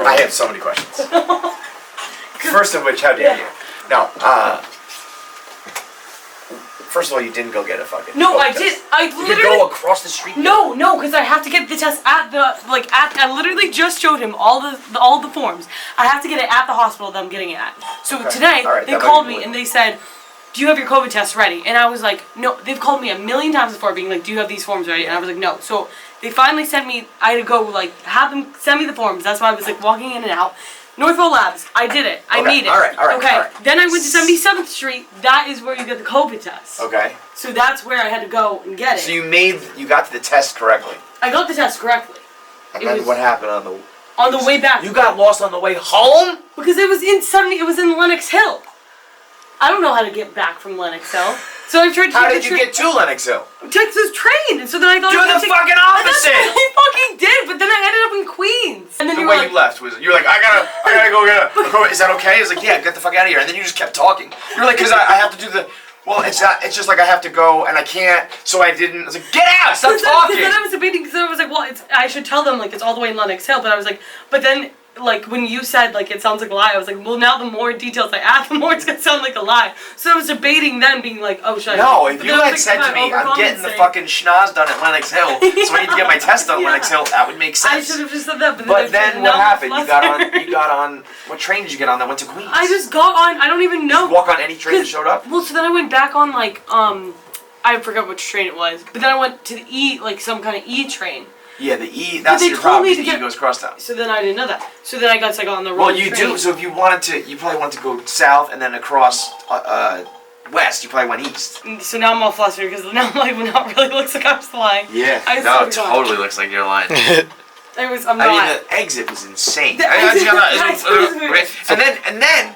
I have so many questions. First of which, how dare you? No, first of all, you didn't go get a fucking No, I test. did. I You literally... could go across the street. No, because I have to get the test at the, I literally just showed him all the forms. I have to get it at the hospital that I'm getting it at. So today, they called me and they said, do you have your COVID test ready? And I was like, no. They've called me a million times before being like, do you have these forms ready? And I was like, no. So they finally sent me, I had to go, have them send me the forms. That's why I was, walking in and out. Northville Labs, I did it. I made it. All right. Then I went to 77th Street. That is where you get the COVID test. Okay. So that's where I had to go and get it. So you got to the test correctly. I got the test correctly. And then what happened on the... On the way back. You got lost on the way home? Because it was in Lenox Hill. I don't know how to get back from Lenox Hill. So I tried to How did you get to Lenox Hill? Took this train, and so then I thought... Do the fucking opposite! That's what I fucking did, but then I ended up in Queens. And then the way you left was, you were like, I gotta go get a... Is that okay? I was like, yeah, get the fuck out of here. And then you just kept talking. You were like, because I have to do the... Well, it's just like I have to go, and I can't, so I didn't... I was like, get out! Stop talking! Because then I was debating, because I was like, well, I should tell them, it's all the way in Lenox Hill, but I was like, but then... when you said, it sounds like a lie, I was like, well, now the more details I add, the more it's going to sound like a lie. So I was debating then, being like, oh, should I... No, if you had said to me, I'm getting the fucking schnoz done at Lenox Hill, so I need to get my test done at Lenox Hill, that would make sense. I should have just said that, but then what happened? You got on... What train did you get on that went to Queens? I just got on, I don't even know. Did you walk on any train that showed up? Well, so then I went back on, I forgot which train it was, but then I went to the E, some kind of E train. Yeah, the E, that's your problem, the E goes crosstown. So then I didn't know that. So then I got on the wrong Well, you do, so if you wanted to, you probably wanted to go south and then across west, you probably went east. So now I'm all flustered because now I'm now it really looks like I was lying. Yeah, no, it totally looks like you're lying. I'm not. I mean, the exit was insane. And then,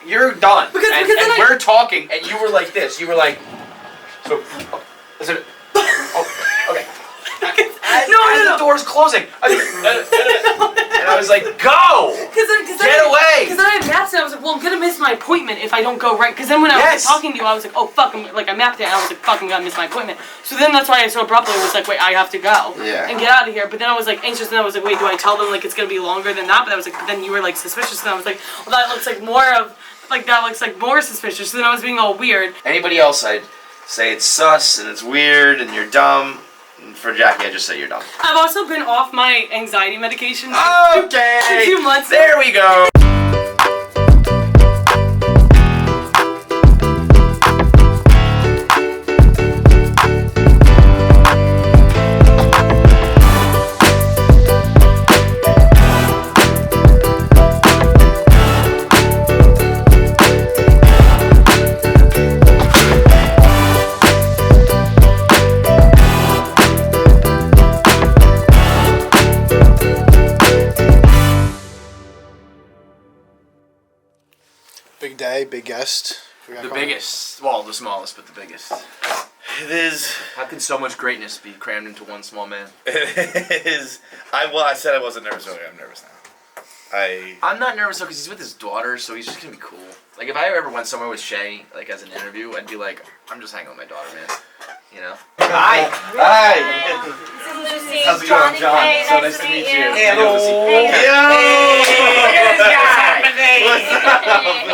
you're done. And we're talking, and you were like this. You were like, so, is it... Oh, okay. As the door's closing, and I was like, go! Get away! Because then I mapped it, I was like, well, I'm gonna miss my appointment if I don't go right. Because then when I was talking to you, I was like, oh, fuck, I mapped it, and I was like, fuck, I'm gonna miss my appointment. So then that's why I so abruptly was like, wait, I have to go. And get out of here. But then I was anxious, and I was like, wait, do I tell them, it's gonna be longer than that? But I was but then you were, suspicious, and I was like, well, that looks like more of, that looks like more suspicious. So then I was being all weird. Anybody else, I'd say it's sus, and it's weird, and you're dumb. For Jackie, I just say you're dumb. I've also been off my anxiety medication. Okay! For 2 months. There we go! Big day, big guest. The biggest. Well, the smallest, but the biggest. It is. How can so much greatness be crammed into one small man? It is. I said I wasn't nervous earlier. I'm nervous now. I'm not nervous though because he's with his daughter, so he's just gonna be cool. If I ever went somewhere with Shay, as an interview, I'd be like, I'm just hanging with my daughter, man. You know? Hi! Lucy. How's it going, John? Hey, So nice to meet you. Hello! Look at this guy.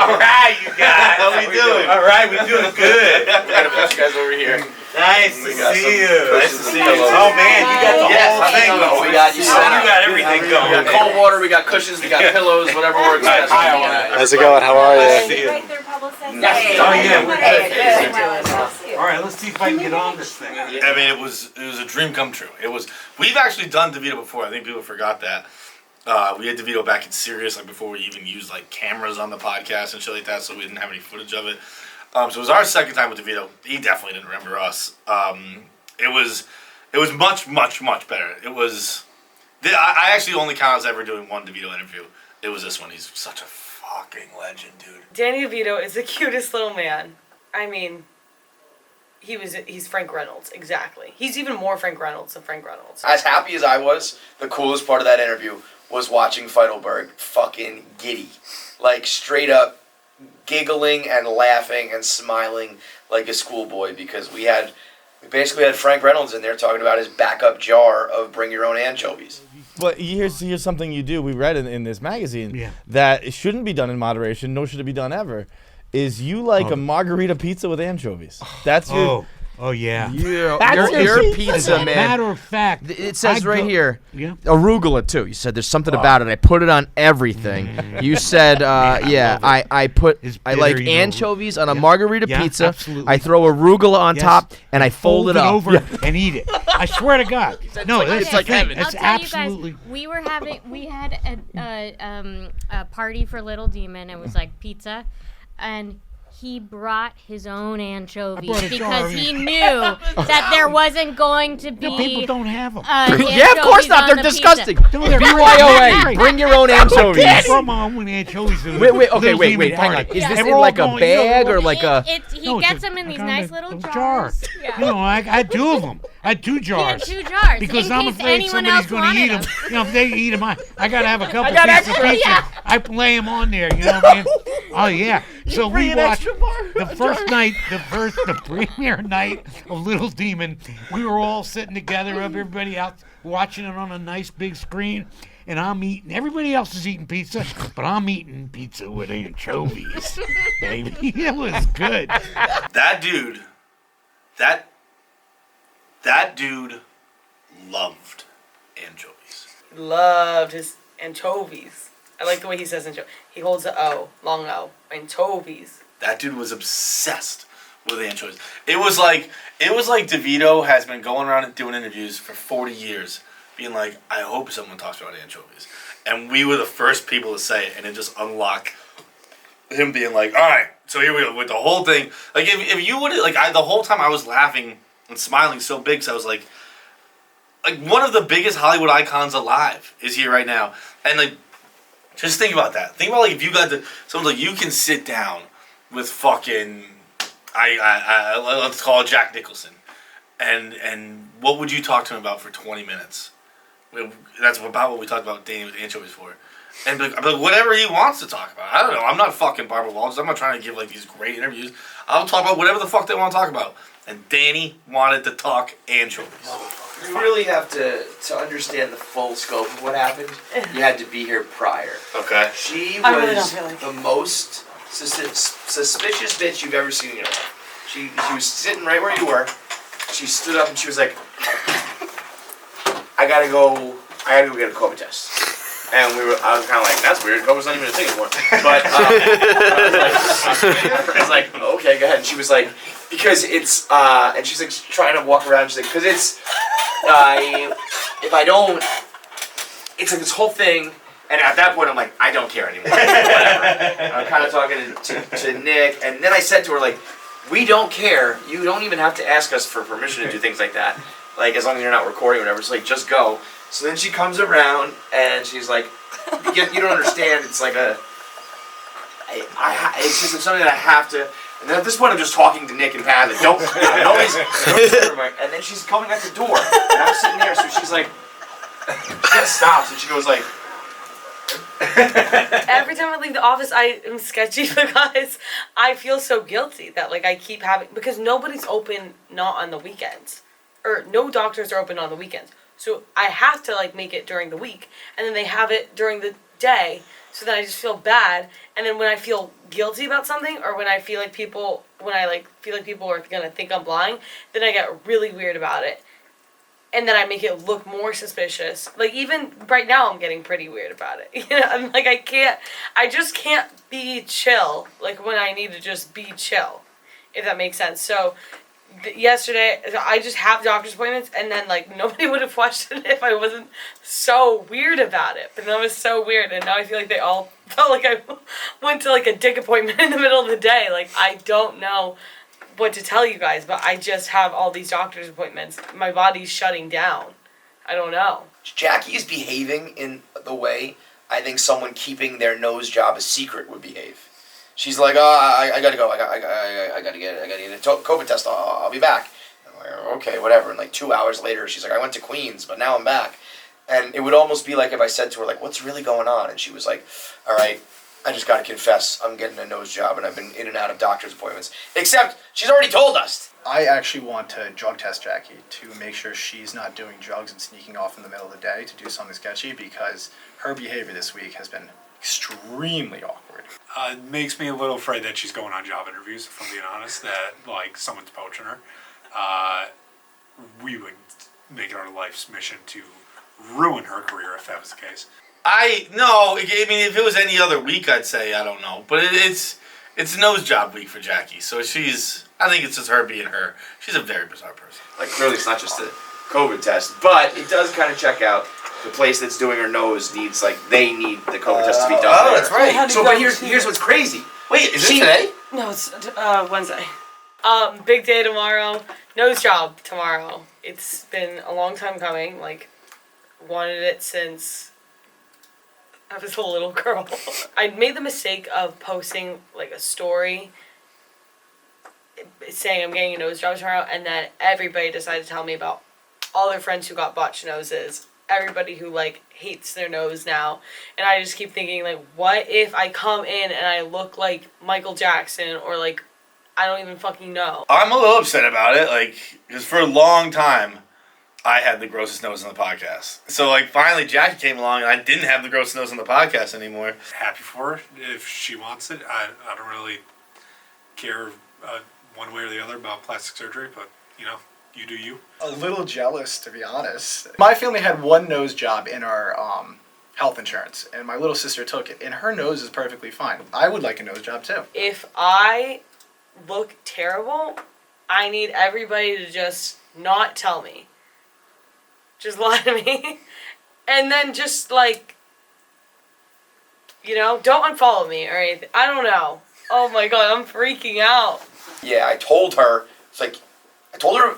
All right, you guys. How we doing? All right, we're doing good. We gotta put you guys over here. Nice to see you. Nice to see you. Oh man, you got the whole thing going. We got you. You got everything going. We got cold water, we got cushions, we got pillows, whatever works best. How's it going? How are you? Oh yeah, we're good. All right, let's see if I can get on this thing. I mean, it was a dream come true. We've actually done Devito before. I think people forgot that. We had Devito back in Sirius, before we even used cameras on the podcast and shit like that, so we didn't have any footage of it. So it was our second time with Devito. He definitely didn't remember us. It was much, much, much better. It was. I actually only count as ever doing one Devito interview. It was this one. He's such a fucking legend, dude. Danny DeVito is the cutest little man. I mean, he's Frank Reynolds, exactly. He's even more Frank Reynolds than Frank Reynolds. As happy as I was, the coolest part of that interview was watching Feitelberg fucking giddy. Straight up giggling and laughing and smiling like a schoolboy because we had We basically had Frank Reynolds in there talking about his backup jar of bring your own anchovies. But here's something you do. We read in this magazine that it shouldn't be done in moderation, nor should it be done ever. Is you like a margarita pizza with anchovies? That's your. Oh yeah. Your pizza, man. Matter of fact, it says right here, arugula too. You said there's something about it. I put it on everything. You said, I like anchovies on a margarita pizza. Absolutely. I throw arugula on top and I fold it up over and eat it. I swear to God. No, that's like heaven. I'll It's tell absolutely. you guys, we had a party for Little Demon. It was like pizza, and he brought his own anchovies because he knew that there wasn't going to be. No, people don't have them. Yeah, of course not. They're disgusting. They're BYOA. Bring your own anchovies. Throw my own anchovies. Wait. Hang on. Is this in like a bag or like a? He gets them in these nice little jars. Yeah. You know, I had 2 of them. I had 2 jars. He had 2 jars. Because in I'm case afraid anyone somebody's else going to eat them. wanted You know, if they eat them, I got to have a couple got pieces of extra, pizza. I lay them on there. You know what I mean? Oh yeah. So we watched the first night, the premiere night of Little Demon. We were all sitting together, everybody out watching it on a nice big screen. And I'm eating. Everybody else is eating pizza, but I'm eating pizza with anchovies, baby. It was good. That dude loved anchovies. Loved his anchovies. I like the way he says anchovies. He holds the O, long O. Anchovies. That dude was obsessed with anchovies. It was like Devito has been going around and doing interviews for 40 years, being like, I hope someone talks about anchovies. And we were the first people to say it, and it just unlocked him being like, all right, so here we go with the whole thing. Like, if you would have, like, the whole time I was laughing and smiling so big, so I was like one of the biggest Hollywood icons alive is here right now. And, like, just think about that. Think about, like, if you got someone like, you can sit down with fucking, let's call it Jack Nicholson, and what would you talk to him about for 20 minutes? That's about what we talked about Danny with anchovies for. And be like, whatever he wants to talk about. I don't know. I'm not fucking Barbara Walters. I'm not trying to give like these great interviews. I'll talk about whatever the fuck they want to talk about. And Danny wanted to talk anchovies. You really have to understand the full scope of what happened. You had to be here prior. Okay. She I really was don't feel like the most suspicious bitch you've ever seen in your life. She was sitting right where you were. She stood up and she was like, I gotta go get a COVID test. And I was kind of like, that's weird. COVID's not even a thing anymore. But I was like, okay, go ahead. And she was like, because it's, and she's like trying to walk around. She's like, because it's, if I don't, it's like this whole thing. And at that point, I'm like, I don't care anymore. Whatever. And I'm kind of talking to Nick. And then I said to her, like, we don't care. You don't even have to ask us for permission to do things like that. Like, as long as you're not recording or whatever. It's like, just go. So then she comes around and she's like, you don't understand. It's like it's just something that I have to. And then at this point, I'm just talking to Nick and Pat. And nobody's. And then she's coming at the door, and I'm sitting there. So she's like, she just stops and she goes like. Every time I leave the office, I am sketchy because I feel so guilty that like I keep having, because nobody's open not on the weekends, or no doctors are open on the weekends. So I have to like make it during the week, and then they have it during the day. So then I just feel bad, and then when I feel guilty about something, or when I feel like people are gonna think I'm lying, then I get really weird about it, and then I make it look more suspicious. Like even right now, I'm getting pretty weird about it. You know, I'm like I just can't be chill. Like when I need to just be chill, if that makes sense. So. Yesterday, I just have doctor's appointments, and then like nobody would have questioned it if I wasn't so weird about it. But that was so weird, and now I feel like they all felt like I went to like a dick appointment in the middle of the day. Like I don't know what to tell you guys, but I just have all these doctor's appointments. My body's shutting down. I don't know. Jackie is behaving in the way I think someone keeping their nose job a secret would behave. She's like, I gotta go. I gotta get a COVID test. I'll be back. I'm like, okay, whatever. And like 2 hours later, she's like, I went to Queens, but now I'm back. And it would almost be like if I said to her, like, what's really going on? And she was like, all right, I just gotta confess, I'm getting a nose job, and I've been in and out of doctor's appointments. Except, she's already told us. I actually want to drug test Jackie to make sure she's not doing drugs and sneaking off in the middle of the day to do something sketchy, because her behavior this week has been extremely awkward. It makes me a little afraid that she's going on job interviews, if I'm being honest, that, like, someone's poaching her. We would make it our life's mission to ruin her career if that was the case. I mean, if it was any other week, I'd say I don't know, but it's nose job week for Jackie. So I think it's just her being her. She's a very bizarre person. Like, clearly it's not just a COVID test, but it does kind of check out the place that's doing her nose needs, like, they need the COVID test to be done. Oh, there. that's right. So, but here's what's crazy. Wait, is it today? No, it's Wednesday. Big day tomorrow. Nose job tomorrow. It's been a long time coming. Like, wanted it since I was a little girl. I made the mistake of posting, like, a story saying I'm getting a nose job tomorrow, and then everybody decided to tell me about all their friends who got botched noses. Everybody who, like, hates their nose now. And I just keep thinking, like, what if I come in and I look like Michael Jackson, or, like, I don't even fucking know. I'm a little upset about it, like, because for a long time, I had the grossest nose on the podcast. So, like, finally Jackie came along and I didn't have the grossest nose on the podcast anymore. Happy for her if she wants it. I don't really care one way or the other about plastic surgery, but, you know, you do you. A little jealous, to be honest. My family had one nose job in our health insurance, and my little sister took it, and her nose is perfectly fine. I would like a nose job, too. If I look terrible, I need everybody to just not tell me. Just lie to me. And then just, like, you know, don't unfollow me or anything. I don't know. Oh my god, I'm freaking out. Yeah, I told her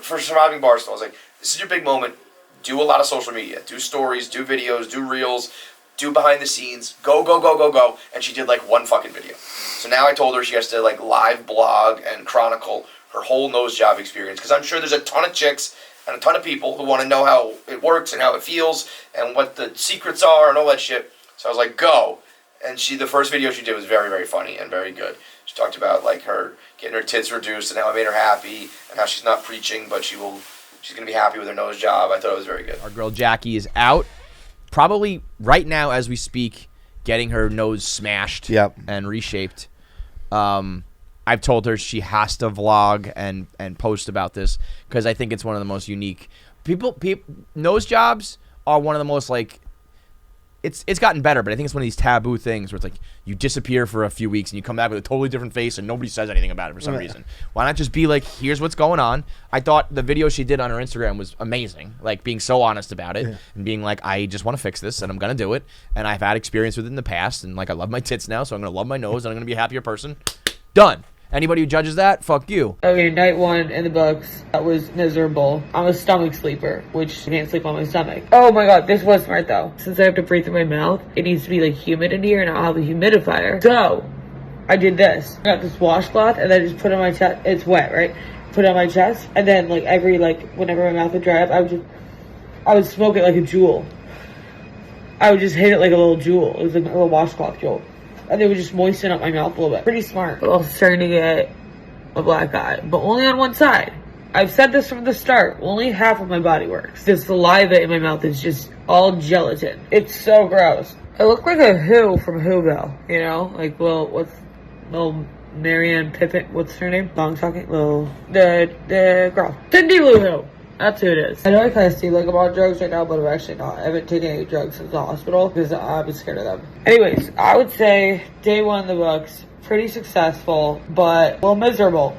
for surviving Barstool, I was like, this is your big moment. Do a lot of social media. Do stories, do videos, do reels, do behind the scenes. Go, go, go, go, go. And she did, like, one fucking video. So now I told her she has to, like, live blog and chronicle her whole nose job experience. Because I'm sure there's a ton of chicks and a ton of people who want to know how it works and how it feels and what the secrets are and all that shit. So I was like, go. And the first video she did was very, very funny and very good. She talked about, like, her getting her tits reduced and how it made her happy and how she's not preaching, but she's going to be happy with her nose job. I thought it was very good. Our girl Jackie is out, probably right now as we speak, getting her nose smashed and reshaped. I've told her she has to vlog and post about this because I think it's one of the most unique. Nose jobs are one of the most, like, it's gotten better, but I think it's one of these taboo things where it's like you disappear for a few weeks and you come back with a totally different face and nobody says anything about it for some reason. Why not just be like, here's what's going on? I thought the video she did on her Instagram was amazing, like being so honest about it and being like, I just want to fix this and I'm going to do it. And I've had experience with it in the past and, like, I love my tits now, so I'm going to love my nose and I'm going to be a happier person. Done. Anybody who judges that, fuck you. Okay, night one in the books. That was miserable. I'm a stomach sleeper, which I can't sleep on my stomach. Oh my god, this was smart though. Since I have to breathe through my mouth, it needs to be, like, humid in here and I'll have a humidifier. So, I did this. I got this washcloth and then just put it on my chest. It's wet, right? Put it on my chest and then, like, whenever my mouth would dry up, I would smoke it like a jewel. I would just hit it like a little jewel. It was like a little washcloth jewel. And they would just moisten up my mouth a little bit. Pretty smart. But I was starting to get a black eye. But only on one side. I've said this from the start. Only half of my body works. The saliva in my mouth is just all gelatin. It's so gross. I look like a Who from Whoville. You know? Like, little Marianne Pippin. What's her name? Long talking. The girl. Cindy Lou Who. That's who it is. I know I kind of seem like I'm on drugs right now, but I'm actually not. I haven't taken any drugs since the hospital because I was scared of them. Anyways, I would say day one in the books, pretty successful, but a little miserable.